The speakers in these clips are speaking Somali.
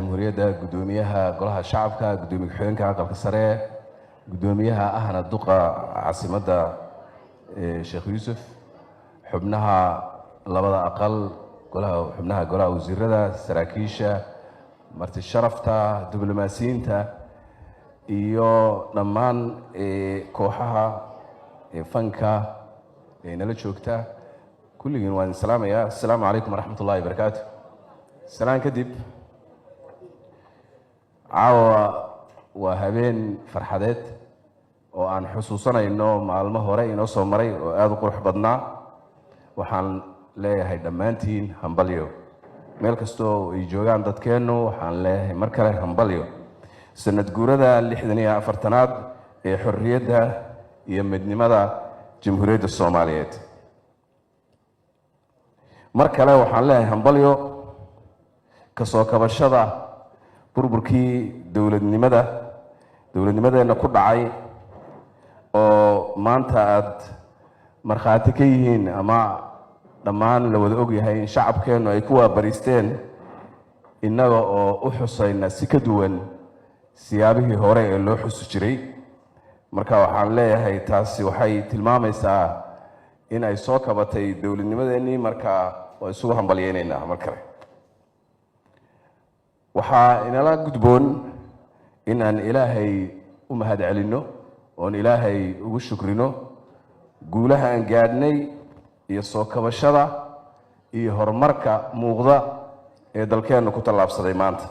jamhuuriyadda gudoomiyaha golaha shacabka gudoomiye ku-xigeenka aqalka sare gudoomiyaha ahna duqa caasimadda Sheekh Yuusuf xubnaha labada aqal xubnaha golaha wasiirada saraakiisha marti sharafta diblomaasiyiinta iyo dhammaan kooxaha fanka nala joogta kulligiin waan salaamayaa assalaamu calaykum waraxmatullaahi wabarakaatu salaan kadib caawa waa habeen farxadeed oo aan xusuusanayno maalmo hore inoo soo maray oo aad u qurux badnaa waxaan leeyahay dhammaantiin hambalyo meel kastoo ay joogaan dadkeennu waxaan leeyahay mar kale hambalyo sanad guurada 64aad ee xorriyadda iyo midnimada jamhuuriyadda Soomaaliyeed mar kale waxaan leeyahay hambalyo ka soo kabashada burburkii dowladnimadeena ku dhacay oo maanta aad markhaati ka yihiin ama dhammaan la wada og yahay in shacabkeenu ay ku waabariisteen innaga oo u xusayna si ka duwan siyaabihii hore ee loo xusi jiray marka waxaan leeyahay taasi waxay tilmaamaysaa in ay soo kabatay dowladnimadeennii marka waa isugu hambalyeynaynaa mar kale waxaa inala gudboon in aan ilaahay u mahadcelinno oon ilaahay ugu shukrino guulaha aan gaadhnay iyo soo kabashada iyo horumarka muuqda ee dalkeennu ku tallaabsaday maanta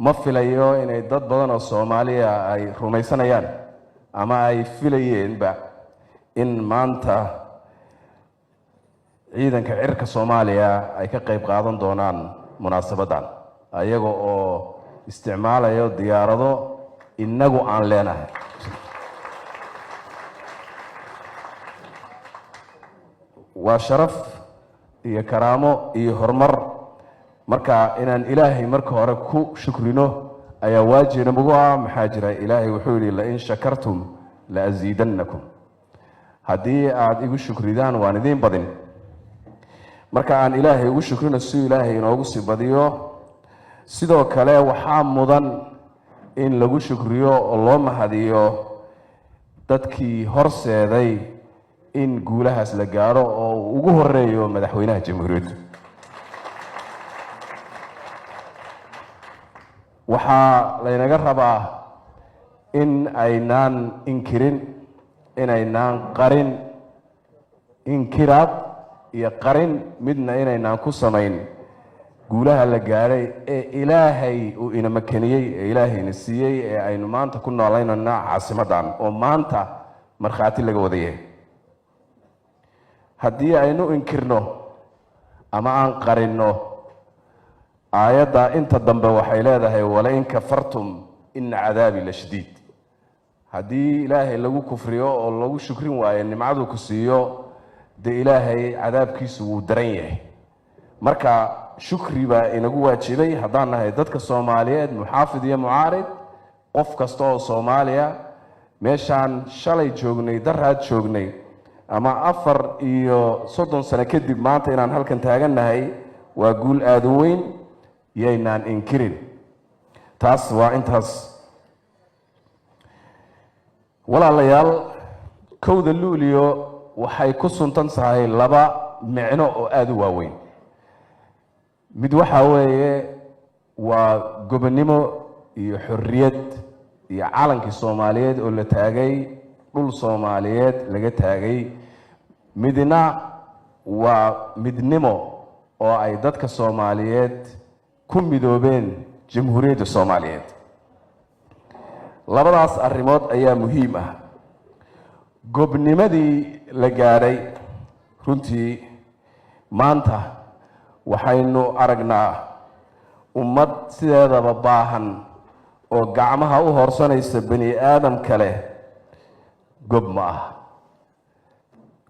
ma filayo inay dad badan oo Soomaaliya ay rumaysanayaan ama ay filayeenba in maanta ciidanka cirka Soomaaliya ay ka qayb qaadan doonaan munaasabadan ayaga oo isticmaalayo diyaarado inagu aan leenahay waa sharaf iyo karaamo iyo horumar marka inaan ilaahay marka hore ku shukrino ayaa waajib nagu ah maxaa jira ilaahay wuxuu yiri la in shakartum la aziidannakum haddii aad igu shukridaan waan idin badin marka aan ilaahay ugu shukrino si ilaahay inoogu sii badiyo sidoo kale waxaa mudan in lagu shukriyo oo loo mahadiyo dadkii horseeday in guulahaas la gaaro oo ugu horeeyo madaxweynaha jamhuuriyadda waxaa laynaga rabaa in aynaan inkirin inaynaan qarin inkiraad iyo qarin midna inaynaan ku samayn guulaha la gaaray ee ilaahay uu ina makaniyey ee ilaahayna siiyey ee aynu maanta ku noolaynana caasimadan oo maanta markhaati laga wadayahay haddii aynu inkirno ama aan qarinno aayadda inta dambe waxay leedahay wala in kafartum inna cadaabi la shadiid haddii ilaahay lagu kufriyo oo lagu shukrin waayo nimcadu ku siiyo dee ilaahay cadaabkiisu wuu daran yahay marka shukri baa inagu waajibay haddaan nahay dadka Soomaaliyeed muxaafid iyo mucaarid qof kasta oo Soomaaliya meeshaan shalay joognay daraad joognay ama 34 sano kadib maanta inaan halkan taagannahay waa guul aad u weyn yaynaan inkirin taas waa intaas walaalayaal kowda luuliyo waxay ku suntan tahay laba micno oo aad u waaweyn mid waxa weeye waa gobonimo iyo xorriyad iyo calankii Soomaaliyeed oo la taagay dhul Soomaaliyeed laga taagay midna waa midnimo oo ay dadka Soomaaliyeed ku midoobeen jamhuuriyadda Soomaaliyeed labadaas arrimood ayaa muhiim ah gobnimadii la gaaray runtii maanta waxaynu aragnaa ummad sideedaba baahan oo gacmaha u horsanaysa bani aadam kale gob ma ah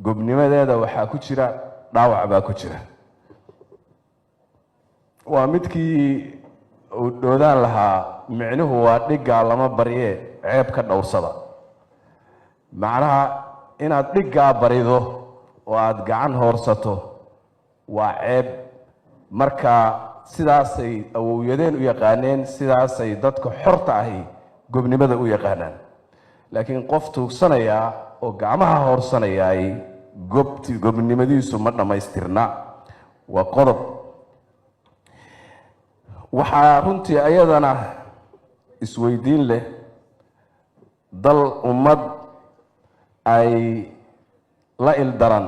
gobnimadeeda waxaa ku jira dhaawac baa ku jira waa midkii uu doodaan lahaa micnuhu waa dhiggaa lama barye ceeb ka dhowrsada macnaha inaad dhiggaa barido oo aad gacan hoorsato waa ceeb marka sidaasay awowyadeen u yaqaaneen sidaasay dadka xorta ahi gobnimada u yaqaanaan laakiin qof tuugsanaya oo gacmaha hoorsanayay gobnimadiisu ma dhammaystirna waa qodob waxaa runtii ayadana isweydiin leh dal ummad ay la ildaran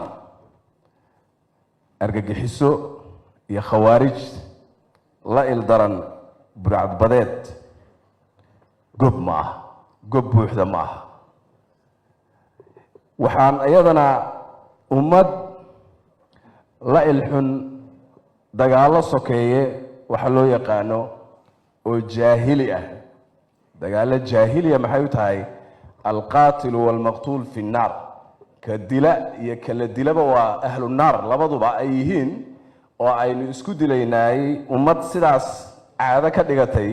argagixiso iyo khawaarij la ildaran burcadbadeed gob ma aha gob buuxda ma aha waxaan ayadana ummad la ilxun dagaallo sokeeye waxa loo yaqaano oo jaahili ah dagaallo jaahiliya maxay u tahay alqaatilu waalmaqtuul fi nnaar ka dila iyo kala dilaba waa ahlu naar labaduba ay yihiin oo aynu isku dilaynaay ummad sidaas caado ka dhigatay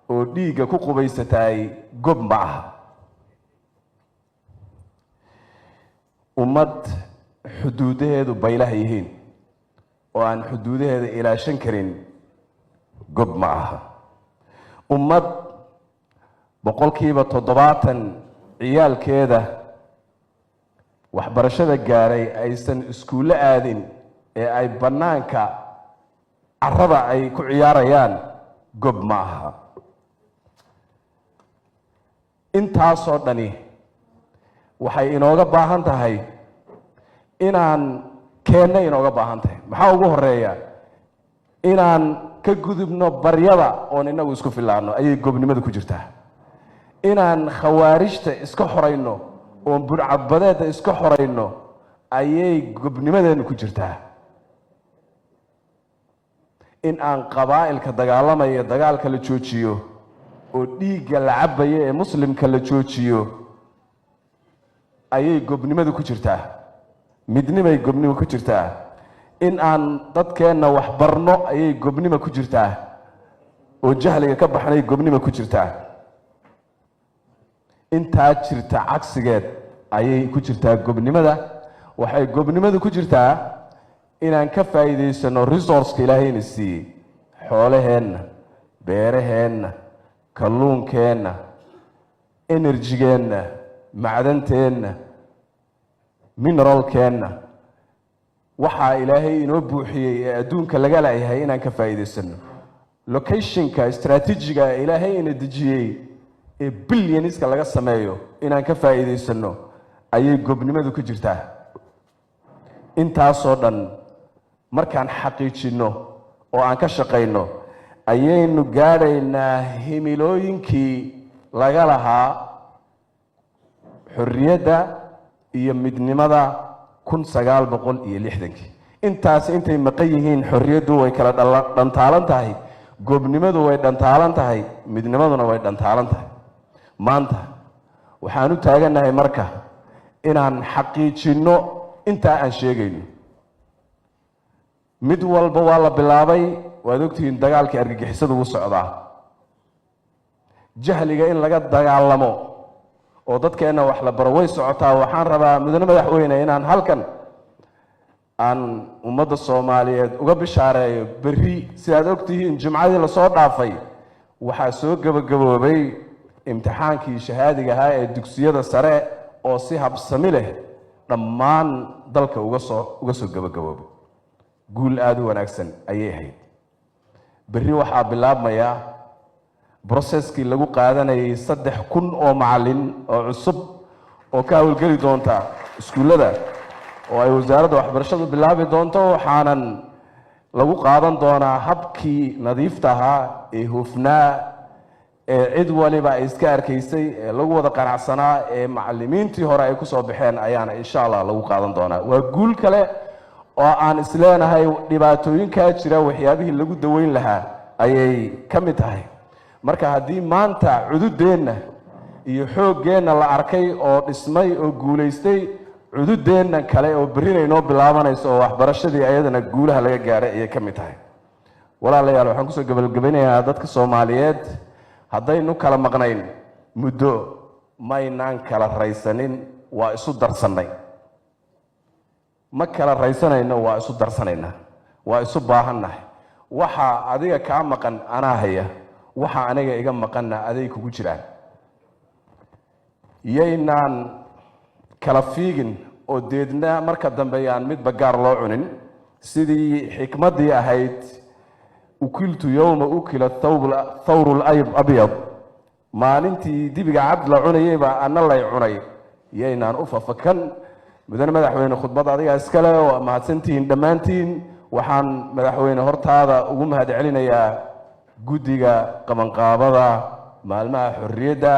oo dhiigga ku qubaysatay gob ma aha ummad xuduudaheedu baylaha yihiin oo aan xuduudaheeda ilaashan karin gob ma aha ummad boqolkiiba 70 ciyaalkeeda waxbarashada gaaray aysan iskuulle aadin ee ay bannaanka carrada ay ku ciyaarayaan gob ma aha intaasoo dhani waxay inooga baahan tahay inaan keenna inooga baahan tahay maxaa ugu horeeya inaan ka gudubno baryada oon inagu isku filaano ayay gobnimada ku jirtaa inaan khawaarijta iska xorayno oon burcadbadeeda iska xorayno ayay gobnimadeenu ku jirtaa in aan qabaa'ilka dagaalamaya dagaalka la joojiyo oo dhiigga la cabaya ee muslimka la joojiyo ayay gobnimadu ku jirtaa midnimay gobnimo ku jirtaa in aan dadkeenna wax barno ayay gobnimo ku jirtaa oo jahliga ka baxnay gobnimo ku jirtaa intaa jirta cagsigeed ayay ku jirtaa gobnimada waxay gobnimadu ku jirtaa inaan ka faa'iidaysano resourceka ilaahayna siiyey xoolaheenna beeraheenna kalluunkeenna enerjigeenna macdanteenna mineralkeenna waxaa ilaahay inoo buuxiyey ee adduunka laga leeyahay inaan ka faa'iidaysano locationka istaraatiijiga ilaahay ina dejiyey ee billioniska laga sameeyo inaan ka faa'iidaysano ayay gobnimadu ku jirtaa intaasoo dhan markaan xaqiijinno oo aan ka shaqayno ayaynu gaadhaynaa himilooyinkii laga lahaa xorriyadda iyo midnimada 1960 intaas intay maqan yihiin xorriyaddu way kala dhantaalan tahay gobnimadu way dhantaalan tahay midnimaduna way dhantaalan tahay maanta waxaan u taaganahay marka inaan xaqiijinno intaa aan sheegayno mid walba waa la bilaabay waad ogtihiin dagaalkii argagixisadu u socdaa jahliga in laga dagaalamo oo dadkeenna wax la baro way socotaa waxaan rabaa mudane madaxweyne inaan halkan aan ummadda Soomaaliyeed uga bishaareeyo berri sidaad ogtihiin jumcadii la soo dhaafay waxaa soo gabagaboobay imtixaankii shahaadiga ahaa ee dugsiyada sare oo si habsami leh dhammaan dalka uga soo gabagaboobay guul aad u wanaagsan ayay ahayd berri waxaa bilaabmaya processkii lagu qaadanayay 3,000 oo macallin oo cusub oo ka hawlgeli doonta iskuullada oo ay wasaaradda waxbarashadu bilaabi doonto waxaanan lagu qaadan doonaa habkii nadiifta ahaa ee hufnaa ee cid waliba ay iska arkaysay ee lagu wada qanacsanaa ee macallimiintii hore ay ku soo baxeen ayaana insha Allah lagu qaadan doonaa waa guul kale oo aan isleenahay dhibaatooyinka jira waxyaabihii lagu daweyn lahaa ayay ka mid tahay marka haddii maanta cududeenna iyo xooggeenna la arkay oo dhismay oo guulaystay cududeenna kale oo berrinay noo bilaabanayso oo waxbarashadii ayadana guulaha laga gaaray ayay ka mid tahay walaalayaal waxaan kusoo gabagabeynayaa dadka Soomaaliyeed haddaynu kala maqnayn muddo maynaan kala raysanin waa isu darsannay ma kala raysanayno waa isu darsanaynaa waa isu baahannahay waxa adiga ka maqan anaa haya waxa aniga iga maqanna aday kugu jiraan yaynaan kala fiigin oo deedna marka dambe yaan midba gaar loo cunin sidii xikmadii ahayd ukiltu yawma ukila thawrul abyad maalintii dibiga cad la cunayay baa ana lay cunay yaynaan u fafakan mudane madaxweyne khudbad adiga iskale oo mahadsantihiin dhammaantiin waxaan madaxweyne hortaada ugu mahadcelinayaa guddiga qabanqaabada maalmaha xorriyadda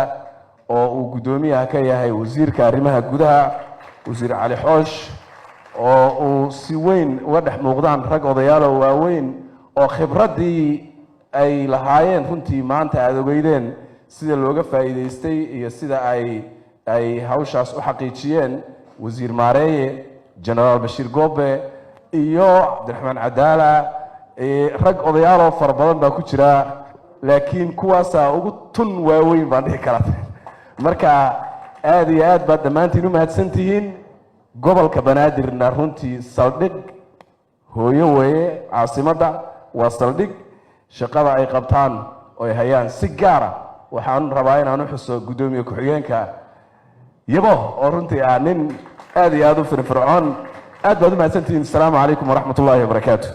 oo uu guddoomiyaha ka yahay wasiirka arrimaha gudaha wasiir cali xoosh oo uu si weyn uga dhex muuqdaan rag odayaal oo waaweyn oo khibraddii ay lahaayeen runtii maanta aada ogeydeen sida looga faa'iidaystay iyo sida ay hawshaas u xaqiijiyeen wasiir maareeye generaal bashiir goobe iyo cabdiraxmaan cadaala rag odayaaloo fara badan baa ku jira laakiin kuwaasaa ugu tun waaweyn baan dhihi karaa marka aad iyo aad baad dhammaantiin u mahadsantihiin gobolka banaadirna runtii saldhig hooyo weeye caasimadda waa saldhig shaqada ay qabtaan oo ay hayaan si gaara waxaan rabaa inaan u xuso guddoomiye ku-xigeenka yabo oo runtii ah nin aad iyo aad u firfircoon aad baad u mahadsantihiin asalaamu calaykum waraxmat ullaahi wabarakaatu